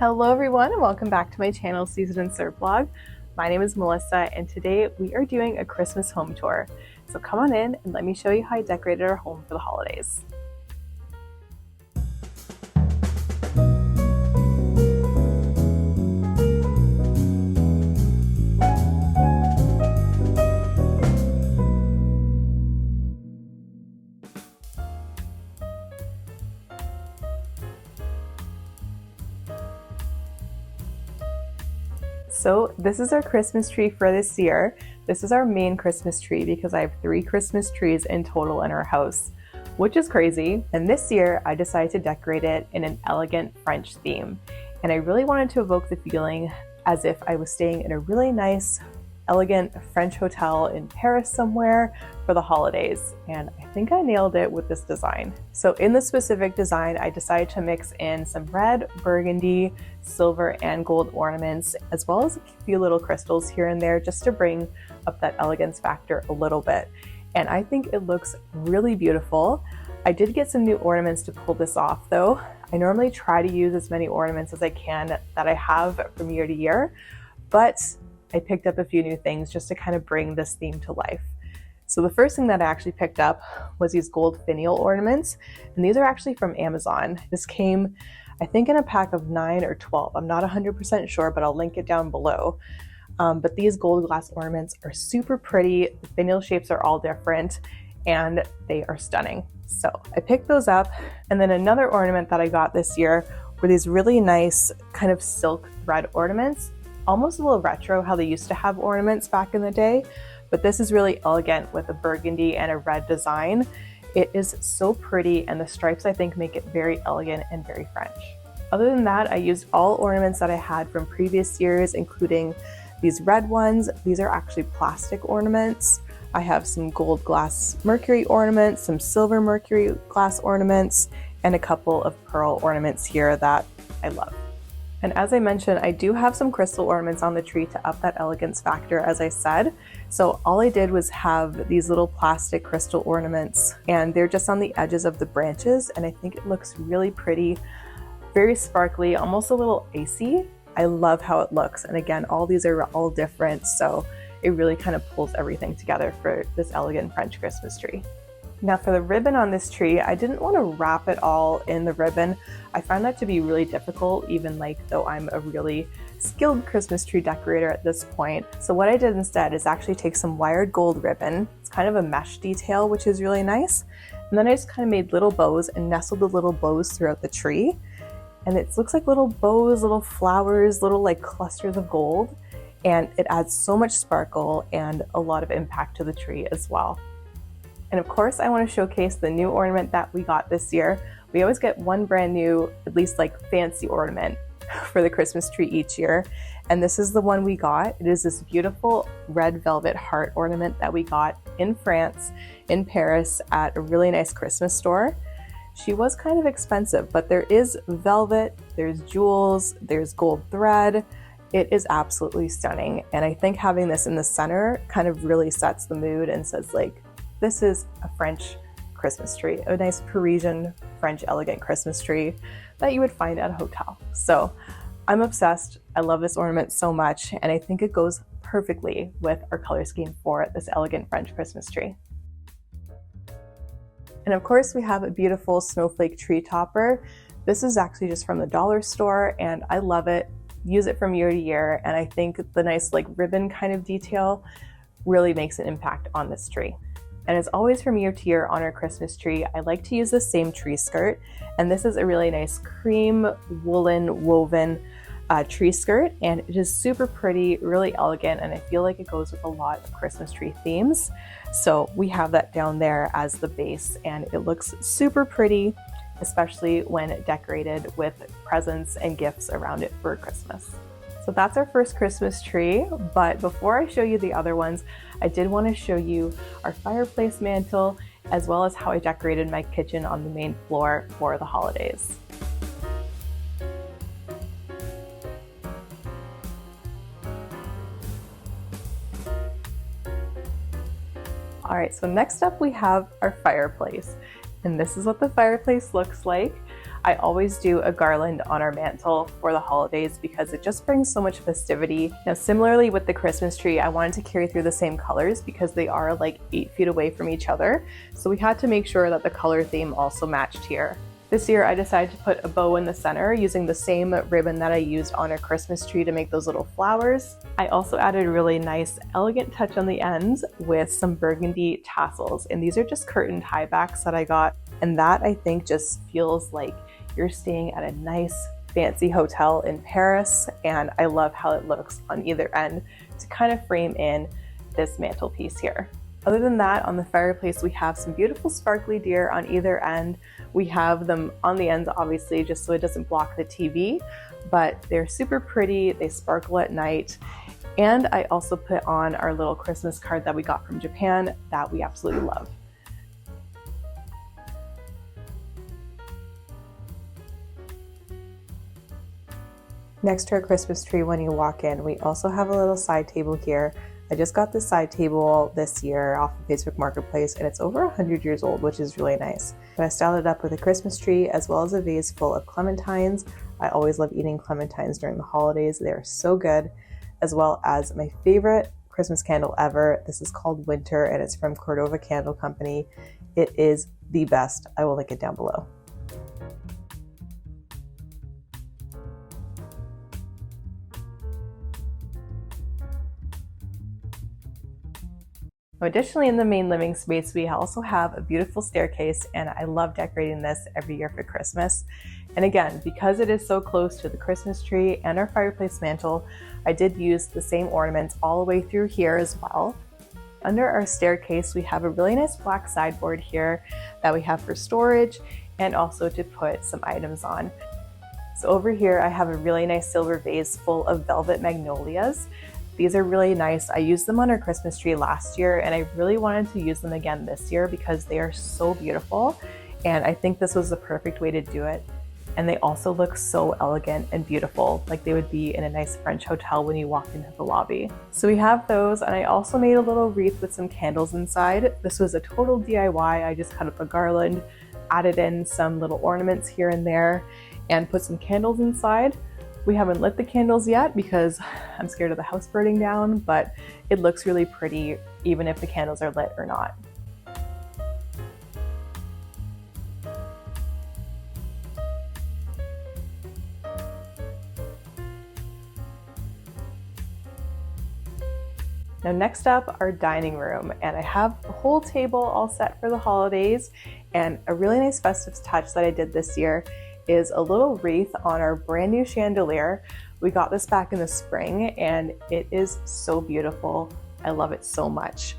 Hello everyone and welcome back to my channel Season and Serve vlog. My name is Melissa and today we are doing a Christmas home tour. So come on in and let me show you how I decorated our home for the holidays. So this is our Christmas tree for this year. This is our main Christmas tree because I have 3 Christmas trees in total in our house, which is crazy. And this year I decided to decorate it in an elegant French theme. And I really wanted to evoke the feeling as if I was staying in a really nice, elegant French hotel in Paris somewhere for the holidays. And I think I nailed it with this design. So in the specific design, I decided to mix in some red, burgundy, silver, and gold ornaments, as well as a few little crystals here and there just to bring up that elegance factor a little bit. And I think it looks really beautiful. I did get some new ornaments to pull this off though. I normally try to use as many ornaments as I can that I have from year to year, but I picked up a few new things just to kind of bring this theme to life. So the first thing that I actually picked up was these gold finial ornaments, and these are actually from Amazon. This came, I think, in a pack of 9 or 12. I'm not 100% sure, but I'll link it down below. But these gold glass ornaments are super pretty. The finial shapes are all different, and they are stunning. So I picked those up, and then another ornament that I got this year were these really nice kind of silk thread ornaments. Almost a little retro how they used to have ornaments back in the day, but this is really elegant with a burgundy and a red design. It is so pretty, and the stripes I think make it very elegant and very French. Other than that, I used all ornaments that I had from previous years, including these red ones. These are actually plastic ornaments. I have some gold glass mercury ornaments, some silver mercury glass ornaments, and a couple of pearl ornaments here that I love. And as I mentioned, I do have some crystal ornaments on the tree to up that elegance factor, as I said. So all I did was have these little plastic crystal ornaments, and they're just on the edges of the branches, and I think it looks really pretty, very sparkly, almost a little icy. I love how it looks, and again, all these are all different, so it really kind of pulls everything together for this elegant French Christmas tree. Now for the ribbon on this tree, I didn't want to wrap it all in the ribbon. I find that to be really difficult, even though I'm a really skilled Christmas tree decorator at this point. So what I did instead is actually take some wired gold ribbon. It's kind of a mesh detail, which is really nice. And then I just kind of made little bows and nestled the little bows throughout the tree. And it looks like little bows, little flowers, little like clusters of gold. And it adds so much sparkle and a lot of impact to the tree as well. And of course, I want to showcase the new ornament that we got this year. We always get one brand new, at least like fancy ornament for the Christmas tree each year. And this is the one we got. It is this beautiful red velvet heart ornament that we got in France, in Paris, at a really nice Christmas store. She was kind of expensive, but there is velvet, there's jewels, there's gold thread. It is absolutely stunning. And I think having this in the center kind of really sets the mood and says like, this is a French Christmas tree, a nice Parisian French elegant Christmas tree that you would find at a hotel. So I'm obsessed. I love this ornament so much, and I think it goes perfectly with our color scheme for this elegant French Christmas tree. And of course, we have a beautiful snowflake tree topper. This is actually just from the dollar store, and I love it. Use it from year to year, and I think the nice like ribbon kind of detail really makes an impact on this tree. And as always from year to year on our Christmas tree, I like to use the same tree skirt. And this is a really nice cream woolen woven tree skirt. And it is super pretty, really elegant. And I feel like it goes with a lot of Christmas tree themes. So we have that down there as the base, and it looks super pretty, especially when decorated with presents and gifts around it for Christmas. So that's our first Christmas tree, but before I show you the other ones, I did want to show you our fireplace mantle, as well as how I decorated my kitchen on the main floor for the holidays. All right, so next up we have our fireplace, and this is what the fireplace looks like. I always do a garland on our mantle for the holidays because it just brings so much festivity. Now, similarly with the Christmas tree, I wanted to carry through the same colors because they are like 8 feet away from each other. So we had to make sure that the color theme also matched here. This year I decided to put a bow in the center using the same ribbon that I used on our Christmas tree to make those little flowers. I also added a really nice elegant touch on the ends with some burgundy tassels, and these are just curtain tie backs that I got, and that I think just feels like you're staying at a nice fancy hotel in Paris, and I love how it looks on either end to kind of frame in this mantelpiece here. Other than that, on the fireplace we have some beautiful sparkly deer on either end. We have them on the ends obviously just so it doesn't block the TV, but they're super pretty, they sparkle at night. And I also put on our little Christmas card that we got from Japan that we absolutely love. Next to our Christmas tree when you walk in, we also have a little side table here. I just got this side table this year off of Facebook Marketplace, and it's over 100 years old, which is really nice. But I styled it up with a Christmas tree as well as a vase full of clementines. I always love eating clementines during the holidays. They are so good, as well as my favorite Christmas candle ever. This is called Winter, and it's from Cordova Candle Company. It is the best. I will link it down below. Additionally, in the main living space, we also have a beautiful staircase, and I love decorating this every year for Christmas. And again, because it is so close to the Christmas tree and our fireplace mantle, I did use the same ornaments all the way through here as well. Under our staircase, we have a really nice black sideboard here that we have for storage and also to put some items on. So over here, I have a really nice silver vase full of velvet magnolias. These are really nice. I used them on our Christmas tree last year, and I really wanted to use them again this year because they are so beautiful, and I think this was the perfect way to do it. And they also look so elegant and beautiful, like they would be in a nice French hotel when you walked into the lobby. So we have those, and I also made a little wreath with some candles inside. This was a total DIY. I just cut up a garland, added in some little ornaments here and there, and put some candles inside. We haven't lit the candles yet because I'm scared of the house burning down, but it looks really pretty even if the candles are lit or not. Now next up, our dining room, and I have the whole table all set for the holidays, and a really nice festive touch that I did this year is a little wreath on our brand new chandelier. We got this back in the spring, and it is so beautiful. I love it so much.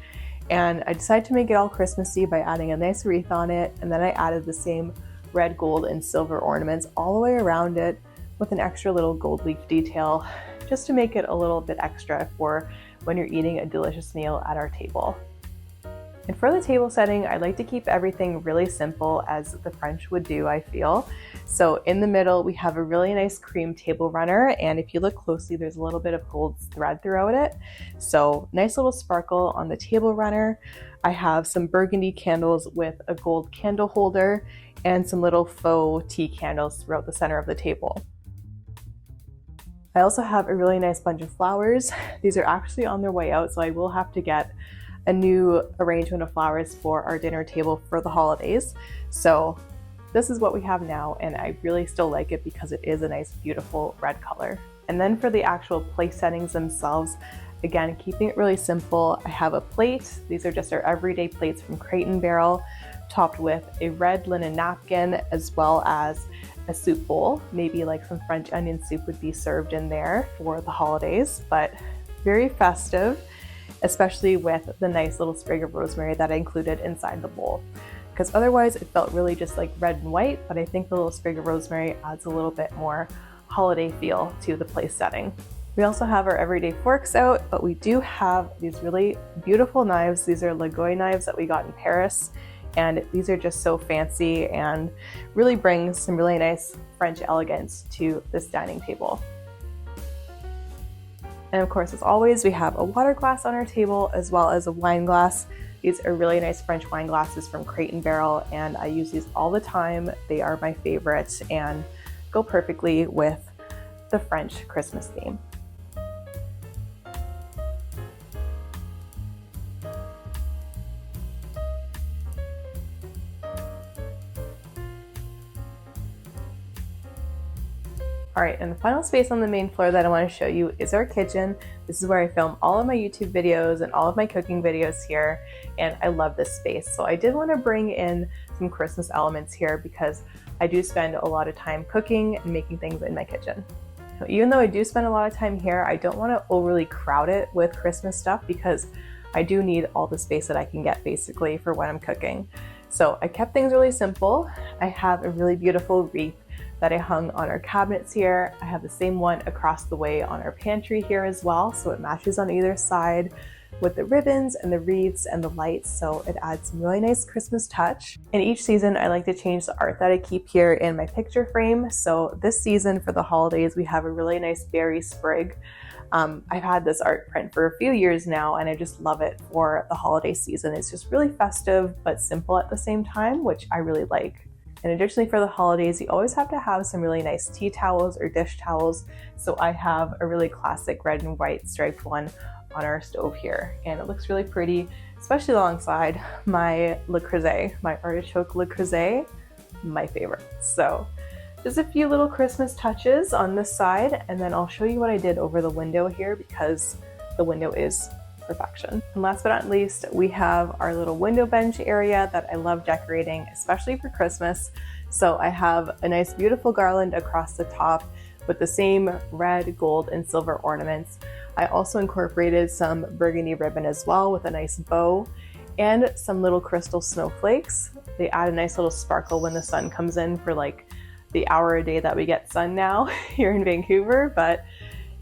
And I decided to make it all Christmassy by adding a nice wreath on it, and then I added the same red, gold, and silver ornaments all the way around it with an extra little gold leaf detail just to make it a little bit extra for when you're eating a delicious meal at our table. And for the table setting, I like to keep everything really simple as the French would do, I feel. So in the middle, we have a really nice cream table runner, and if you look closely, there's a little bit of gold thread throughout it. So nice little sparkle on the table runner. I have some burgundy candles with a gold candle holder and some little faux tea candles throughout the center of the table. I also have a really nice bunch of flowers. These are actually on their way out, so I will have to get a new arrangement of flowers for our dinner table for the holidays. So this is what we have now, and I really still like it because it is a nice, beautiful red color. And then for the actual place settings themselves, again, keeping it really simple, I have a plate. These are just our everyday plates from Crate and Barrel, topped with a red linen napkin as well as a soup bowl. Maybe like some French onion soup would be served in there for the holidays, but very festive, especially with the nice little sprig of rosemary that I included inside the bowl. Because otherwise it felt really just like red and white, but I think the little sprig of rosemary adds a little bit more holiday feel to the place setting. We also have our everyday forks out, but we do have these really beautiful knives. These are Lagoy knives that we got in Paris, and these are just so fancy and really bring some really nice French elegance to this dining table. And of course, as always, we have a water glass on our table as well as a wine glass. These are really nice French wine glasses from Crate and Barrel, and I use these all the time. They are my favorites and go perfectly with the French Christmas theme. All right, and the final space on the main floor that I want to show you is our kitchen. This is where I film all of my YouTube videos and all of my cooking videos here, and I love this space. So I did want to bring in some Christmas elements here because I do spend a lot of time cooking and making things in my kitchen. So even though I do spend a lot of time here, I don't want to overly crowd it with Christmas stuff because I do need all the space that I can get basically for when I'm cooking. So I kept things really simple. I have a really beautiful wreath that I hung on our cabinets here. I have the same one across the way on our pantry here as well, so it matches on either side with the ribbons and the wreaths and the lights, so it adds some really nice Christmas touch. In each season, I like to change the art that I keep here in my picture frame. So this season for the holidays, we have a really nice berry sprig. I've had this art print for a few years now, and I just love it for the holiday season. It's just really festive but simple at the same time, which I really like. And additionally, for the holidays, you always have to have some really nice tea towels or dish towels. So I have a really classic red and white striped one on our stove here, and it looks really pretty, especially alongside my Le Creuset, my artichoke Le Creuset, my favorite. So just a few little Christmas touches on this side, and then I'll show you what I did over the window here because the window is perfection. And last but not least, we have our little window bench area that I love decorating, especially for Christmas. So I have a nice beautiful garland across the top with the same red, gold, and silver ornaments. I also incorporated some burgundy ribbon as well with a nice bow and some little crystal snowflakes. They add a nice little sparkle when the sun comes in for like the hour a day that we get sun now here in Vancouver, but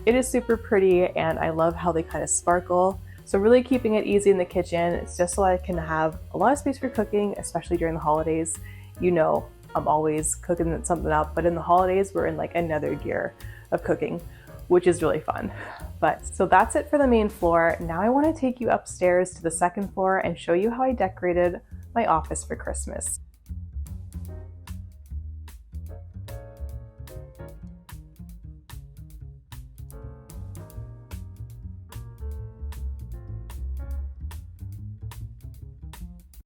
it is super pretty and I love how they kind of sparkle. So really keeping it easy in the kitchen. It's just so I can have a lot of space for cooking, especially during the holidays. You know, I'm always cooking something up, but in the holidays, we're in like another gear of cooking, which is really fun. But so that's it for the main floor. Now I want to take you upstairs to the second floor and show you how I decorated my office for Christmas.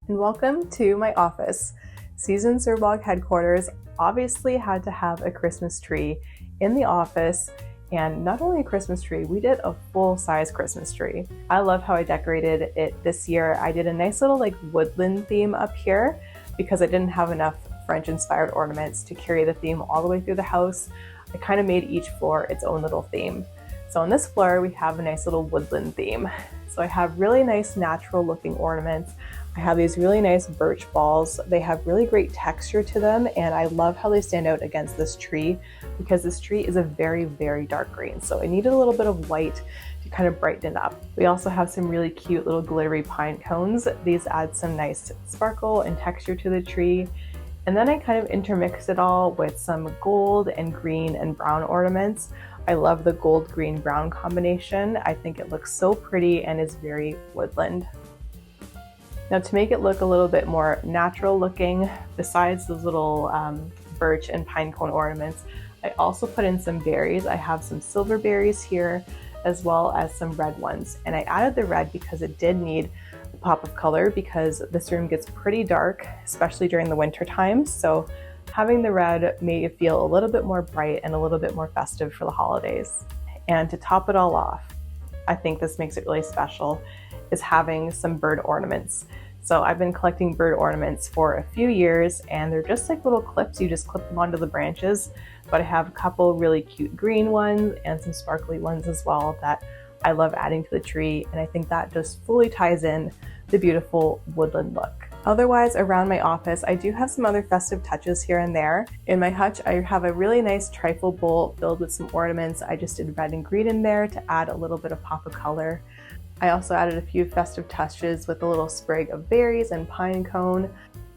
And welcome to my office. Season Surblog headquarters obviously had to have a Christmas tree in the office, and not only a Christmas tree, we did a full-size Christmas tree. I love how I decorated it this year. I did a nice little like woodland theme up here because I didn't have enough French-inspired ornaments to carry the theme all the way through the house. I kind of made each floor its own little theme. So on this floor, we have a nice little woodland theme. So I have really nice natural looking ornaments. I have these really nice birch balls. They have really great texture to them, and I love how they stand out against this tree because this tree is a very, very dark green. So I needed a little bit of white to kind of brighten it up. We also have some really cute little glittery pine cones. These add some nice sparkle and texture to the tree. And then I kind of intermixed it all with some gold and green and brown ornaments. I love the gold, green, brown combination. I think it looks so pretty and is very woodland. Now to make it look a little bit more natural looking, besides those little birch and pine cone ornaments, I also put in some berries. I have some silver berries here as well as some red ones. And I added the red because it did need a pop of color because this room gets pretty dark, especially during the winter time. So having the red made it feel a little bit more bright and a little bit more festive for the holidays. And to top it all off, I think this makes it really special, is having some bird ornaments. So I've been collecting bird ornaments for a few years, and they're just like little clips. You just clip them onto the branches, but I have a couple really cute green ones and some sparkly ones as well that I love adding to the tree, and I think that just fully ties in the beautiful woodland look. Otherwise, around my office, I do have some other festive touches here and there. In my hutch, I have a really nice trifle bowl filled with some ornaments. I just did red and green in there to add a little bit of pop of color. I also added a few festive touches with a little sprig of berries and pine cone.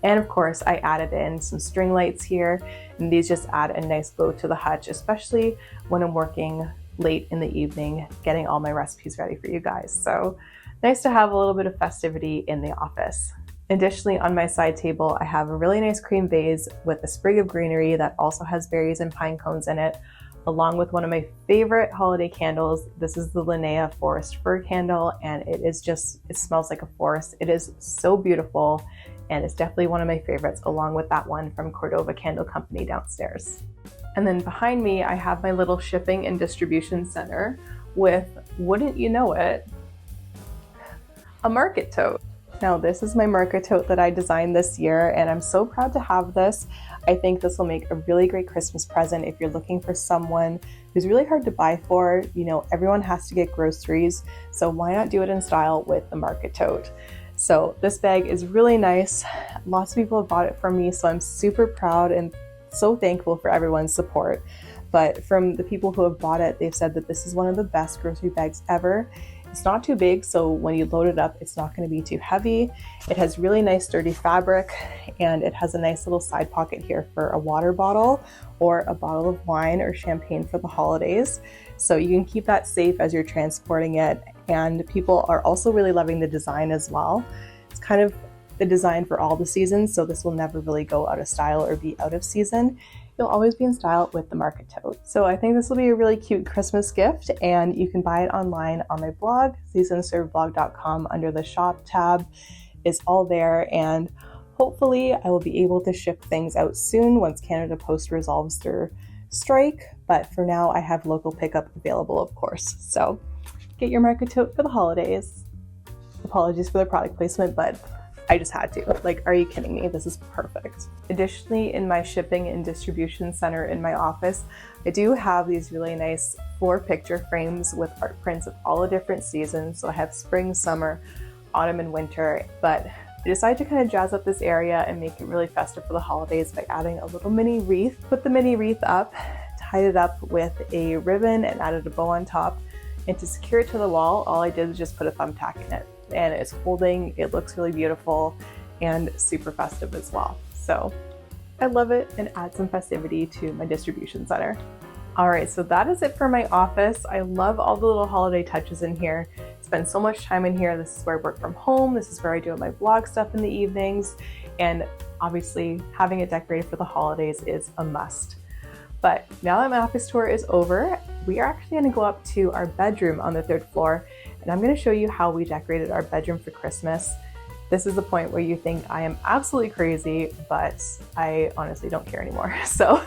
And of course, I added in some string lights here, and these just add a nice glow to the hutch, especially when I'm working late in the evening, getting all my recipes ready for you guys. So Nice to have a little bit of festivity in the office. Additionally, on my side table, I have a really nice cream vase with a sprig of greenery that also has berries and pine cones in it, along with one of my favorite holiday candles. This is the Linnea Forest Fir candle, and it smells like a forest. It is so beautiful, and it's definitely one of my favorites, along with that one from Cordova Candle Company downstairs. And then behind me, I have my little shipping and distribution center with, wouldn't you know it, a market tote. Now this is my market tote that I designed this year, and I'm so proud to have this. I think this will make a really great Christmas present if you're looking for someone who's really hard to buy for. You know, everyone has to get groceries, so why not do it in style with the market tote? So this bag is really nice. Lots of people have bought it from me, so I'm super proud and so thankful for everyone's support. But from the people who have bought it, they've said that this is one of the best grocery bags ever. It's not too big, so when you load it up, it's not going to be too heavy. It has really nice sturdy fabric, and it has a nice little side pocket here for a water bottle or a bottle of wine or champagne for the holidays. So you can keep that safe as you're transporting it, and people are also really loving the design as well. It's kind of the design for all the seasons, so this will never really go out of style or be out of season. You'll always be in style with the market tote. So I think this will be a really cute Christmas gift, and you can buy it online on my blog, seasonserveblog.com. Under the shop tab is all there, and hopefully I will be able to ship things out soon once Canada Post resolves their strike. But for now, I have local pickup available, of course. So get your market tote for the holidays. Apologies for the product placement, but I just had to. Like, are you kidding me? This is perfect. Additionally, in my shipping and distribution center in my office, I do have these really nice 4 picture frames with art prints of all the different seasons. So I have spring, summer, autumn, and winter. But I decided to kind of jazz up this area and make it really festive for the holidays by adding a little mini wreath. Put the mini wreath up, tied it up with a ribbon, and added a bow on top. And to secure it to the wall, all I did was just put a thumbtack in it. And it's holding, it looks really beautiful and super festive as well. So I love it, and add some festivity to my distribution center. All right, so that is it for my office. I love all the little holiday touches in here. Spend so much time in here. This is where I work from home. This is where I do my blog stuff in the evenings. And obviously having it decorated for the holidays is a must. But now that my office tour is over, we are actually going to go up to our bedroom on the 3rd floor, and I'm going to show you how we decorated our bedroom for Christmas. This is the point where you think I am absolutely crazy, but I honestly don't care anymore. So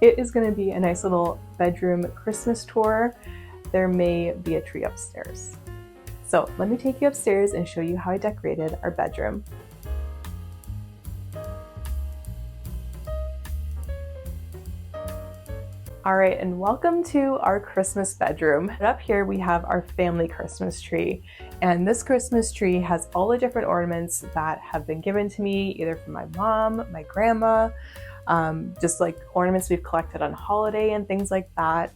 it is going to be a nice little bedroom Christmas tour. There may be a tree upstairs. So let me take you upstairs and show you how I decorated our bedroom. All right, and welcome to our Christmas bedroom. Up here we have our family Christmas tree, and this Christmas tree has all the different ornaments that have been given to me, either from my mom, my grandma, just like ornaments we've collected on holiday and things like that,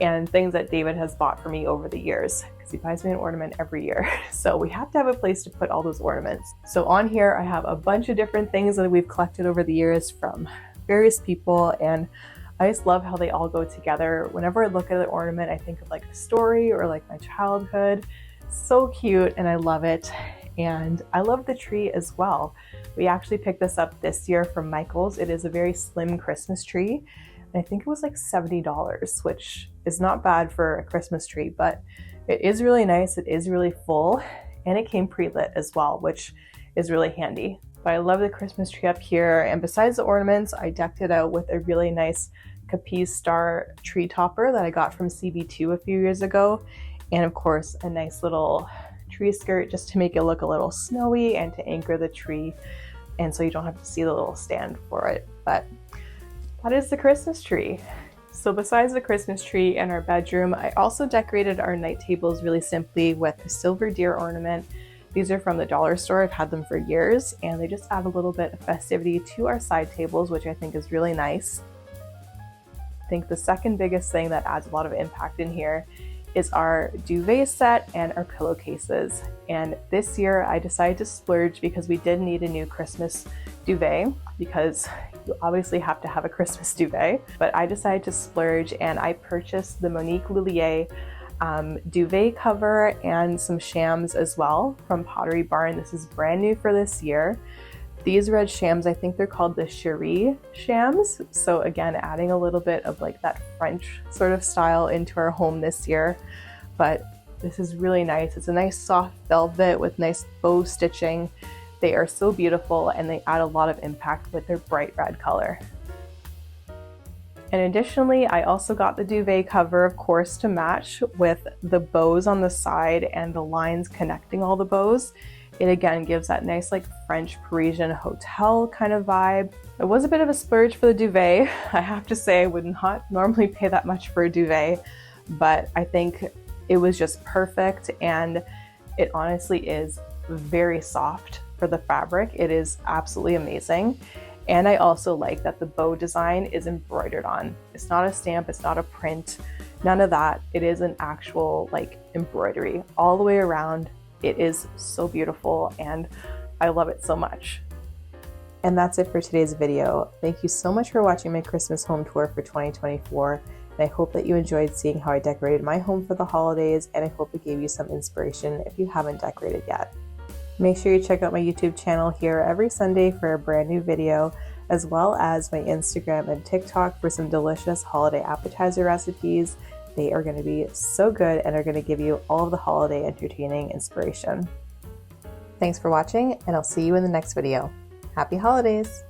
and things that David has bought for me over the years, because he buys me an ornament every year. So we have to have a place to put all those ornaments. So on here I have a bunch of different things that we've collected over the years from various people, and I just love how they all go together. Whenever I look at an ornament, I think of like a story or like my childhood. So cute, and I love it. And I love the tree as well. We actually picked this up this year from Michael's. It is a very slim Christmas tree. And I think it was like $70, which is not bad for a Christmas tree, but it is really nice. It is really full, and it came pre-lit as well, which is really handy. But I love the Christmas tree up here, and besides the ornaments, I decked it out with a really nice Capiz Star tree topper that I got from CB2 a few years ago, and of course a nice little tree skirt just to make it look a little snowy and to anchor the tree, and so you don't have to see the little stand for it. But that is the Christmas tree. So besides the Christmas tree in our bedroom, I also decorated our night tables really simply with a silver deer ornament. These are from the dollar store. I've had them for years, and they just add a little bit of festivity to our side tables, which I think is really nice. I think the second biggest thing that adds a lot of impact in here is our duvet set and our pillowcases. And this year I decided to splurge because we did need a new Christmas duvet, because you obviously have to have a Christmas duvet. But I decided to splurge, and I purchased the Monique Lullier duvet cover and some shams as well from Pottery Barn. This is brand new for this year. These red shams, I think they're called the Cherie shams. So again, adding a little bit of like that French sort of style into our home this year. But this is really nice. It's a nice soft velvet with nice bow stitching. They are so beautiful and they add a lot of impact with their bright red color. And additionally, I also got the duvet cover, of course, to match with the bows on the side and the lines connecting all the bows. It again gives that nice like French Parisian hotel kind of vibe. It was a bit of a splurge for the duvet. I have to say I would not normally pay that much for a duvet, but I think it was just perfect, and it honestly is very soft for the fabric. It is absolutely amazing. And I also like that the bow design is embroidered on. It's not a stamp, it's not a print, none of that. It is an actual like embroidery all the way around. It is so beautiful and I love it so much. And that's it for today's video. Thank you so much for watching my Christmas home tour for 2024. And I hope that you enjoyed seeing how I decorated my home for the holidays, and I hope it gave you some inspiration if you haven't decorated yet. Make sure you check out my YouTube channel here every Sunday for a brand new video, as well as my Instagram and TikTok for some delicious holiday appetizer recipes. They are going to be so good and are going to give you all of the holiday entertaining inspiration. Thanks for watching, and I'll see you in the next video. Happy holidays!